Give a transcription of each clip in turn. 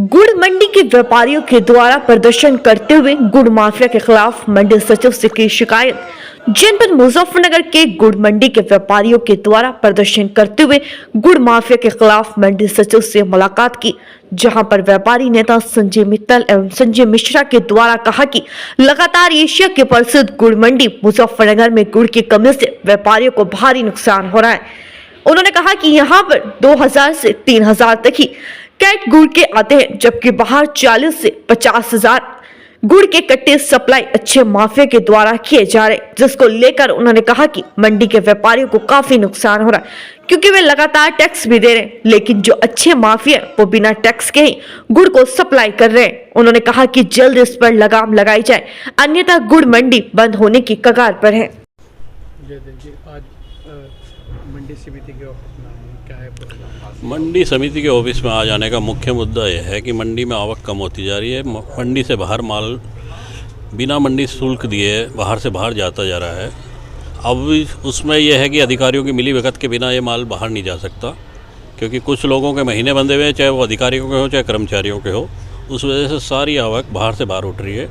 गुड़ मंडी के व्यापारियों के द्वारा प्रदर्शन करते हुए गुड़ माफिया के खिलाफ मंडी सचिव से की शिकायत। जनपद मुजफ्फरनगर के गुड़ मंडी के व्यापारियों के द्वारा प्रदर्शन करते हुए गुड़ माफिया के खिलाफ मंडी सचिव से मुलाकात की, जहां पर व्यापारी नेता संजय मित्तल एवं संजय मिश्रा के द्वारा कहा कि लगातार एशिया के प्रसिद्ध गुड़ मंडी मुजफ्फरनगर में गुड़ की कमी से व्यापारियों को भारी नुकसान हो रहा है। उन्होंने कहा कि यहाँ पर 2000 से 3000 तक ही कैट गुड़ के आते हैं, जबकि बाहर 40 से 50,000 गुड़ के कट्टे सप्लाई अच्छे माफिया के द्वारा किए जा रहे, जिसको लेकर उन्होंने कहा कि मंडी के व्यापारियों को काफी नुकसान हो रहा है, क्योंकि वे लगातार टैक्स भी दे रहे हैं, लेकिन जो अच्छे माफिया वो बिना टैक्स के ही गुड़ को सप्लाई कर रहे हैं। उन्होंने कहा कि जल्द इस पर लगाम लगाई जाए, अन्यथा गुड़ मंडी बंद होने की कगार पर है। आज मंडी समिति के ऑफिस में क्या है? मंडी समिति के ऑफिस में आ जाने का मुख्य मुद्दा यह है कि मंडी में आवक कम होती जा रही है। मंडी से बाहर माल बिना मंडी शुल्क दिए बाहर से बाहर जाता जा रहा है। अब उसमें यह है कि अधिकारियों की मिलीभगत के बिना ये माल बाहर नहीं जा सकता, क्योंकि कुछ लोगों के महीने बंधे हुए हैं, चाहे वो अधिकारियों के हो चाहे कर्मचारियों के हो। उस वजह से सारी आवक बाहर से बाहर उठ रही है।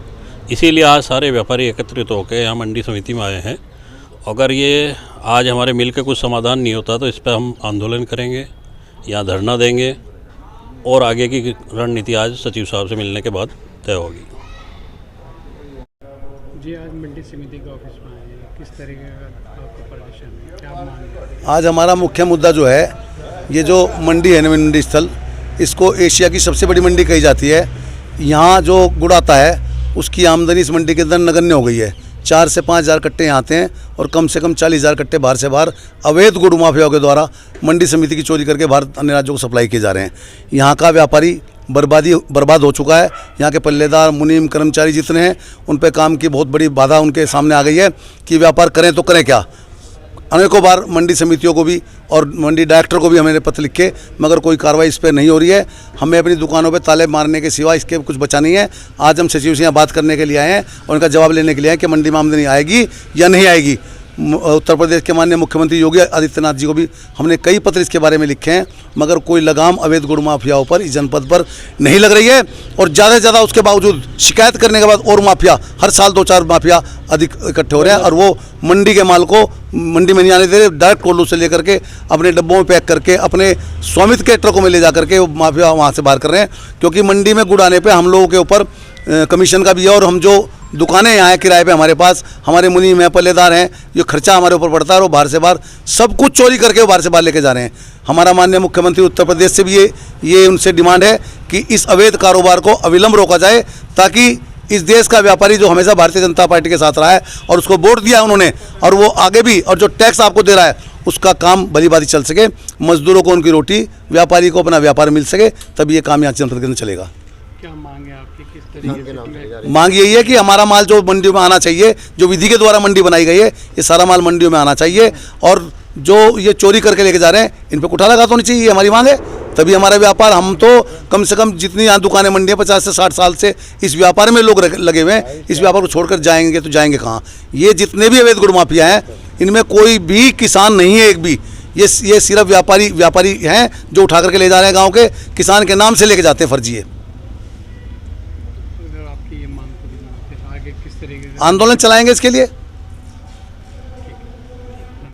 इसीलिए आज सारे व्यापारी एकत्रित होकर यहाँ मंडी समिति में आए हैं। अगर ये आज हमारे मिल के कुछ समाधान नहीं होता तो इस पर हम आंदोलन करेंगे, यहाँ धरना देंगे और आगे की रणनीति आज सचिव साहब से मिलने के बाद तय होगी। जी, आज मंडी समिति के ऑफिस में आए हैं, किस तरीके का आपका प्रदर्शन है, क्या मांग है? आज हमारा मुख्य मुद्दा जो है, ये जो मंडी है मंडी स्थल, इसको एशिया की सबसे बड़ी मंडी कही जाती है। यहाँ जो गुड़ आता है उसकी आमदनी इस मंडी के अंदर नगण्य हो गई है। 4 से 5 हज़ार कट्टे यहाँ आते हैं और कम से कम 40,000 कट्टे बाहर से बाहर अवैध गुड़ माफियाओं के द्वारा मंडी समिति की चोरी करके बाहर अन्य राज्यों को सप्लाई किए जा रहे हैं। यहाँ का व्यापारी बर्बाद हो चुका है। यहाँ के पल्लेदार मुनीम कर्मचारी जितने हैं उन पर काम की बहुत बड़ी बाधा उनके सामने आ गई है कि व्यापार करें तो करें क्या। अनेकों बार मंडी समितियों को भी और मंडी डायरेक्टर को भी हमने पत्र लिखे, मगर कोई कार्रवाई इस पर नहीं हो रही है। हमें अपनी दुकानों पे ताले मारने के सिवा इसके कुछ बचा नहीं है। आज हम सचिव से यहाँ बात करने के लिए आए हैं और उनका जवाब लेने के लिए आए कि मंडी में आमदनी आएगी या नहीं आएगी। उत्तर प्रदेश के माननीय मुख्यमंत्री योगी आदित्यनाथ जी को भी हमने कई पत्र इसके बारे में लिखे हैं, मगर कोई लगाम अवैध गुड़ माफियाओं पर इस जनपद पर नहीं लग रही है। और ज़्यादा से ज़्यादा उसके बावजूद शिकायत करने के बाद और माफिया हर साल 2-4 माफिया अधिक इकट्ठे हो रहे हैं और वो मंडी के माल को मंडी में नहीं आने दे रहे। डायरेक्ट कोल्डू से लेकर के अपने डब्बों में पैक करके अपने स्वामित्व के ट्रकों में ले जा करके वो माफिया वहाँ से बाहर कर रहे हैं, क्योंकि मंडी में गुड़ आने पर हम लोगों के ऊपर कमीशन का भी है और हम जो दुकानें यहाँ हैं किराए पे हमारे पास, हमारे मुनीम हैं, पल्लेदार हैं, जो खर्चा हमारे ऊपर पड़ता है वो बाहर से बाहर सब कुछ चोरी करके वो बाहर से बाहर लेके जा रहे हैं। हमारा माननीय मुख्यमंत्री उत्तर प्रदेश से भी ये उनसे डिमांड है कि इस अवैध कारोबार को अविलंब रोका जाए, ताकि इस देश का व्यापारी जो हमेशा भारतीय जनता पार्टी के साथ रहा है और उसको वोट दिया उन्होंने और वो आगे भी, और जो टैक्स आपको दे रहा है उसका काम भली भांति चल सके, मजदूरों को उनकी रोटी, व्यापारी को अपना व्यापार मिल सके, तब ये काम यहाँ जनपद के अंदर चलेगा। क्या मांग है आपकी, किस तरीके से? मांग यही है कि हमारा माल जो मंडियों में आना चाहिए, जो विधि के द्वारा मंडी बनाई गई है, ये सारा माल मंडियों में आना चाहिए। और जो ये चोरी करके लेके जा रहे हैं इन पर कुठा लगा तो होनी चाहिए, हमारी मांग है। तभी हमारा व्यापार, हम तो कम से कम जितनी यहाँ दुकानें मंडी है 50 से 60 साल से इस व्यापार में लोग लगे हुए हैं। इस व्यापार को छोड़कर जाएंगे तो जाएंगे कहाँ? ये जितने भी अवैध गुड़ माफिया हैं इनमें कोई भी किसान नहीं है, एक भी। ये सिर्फ व्यापारी हैं जो उठा करके ले जा रहे हैं, गाँव के किसान के नाम से लेके जाते हैं फर्जी। आगे किस तरीके से आंदोलन चलाएंगे इसके लिए।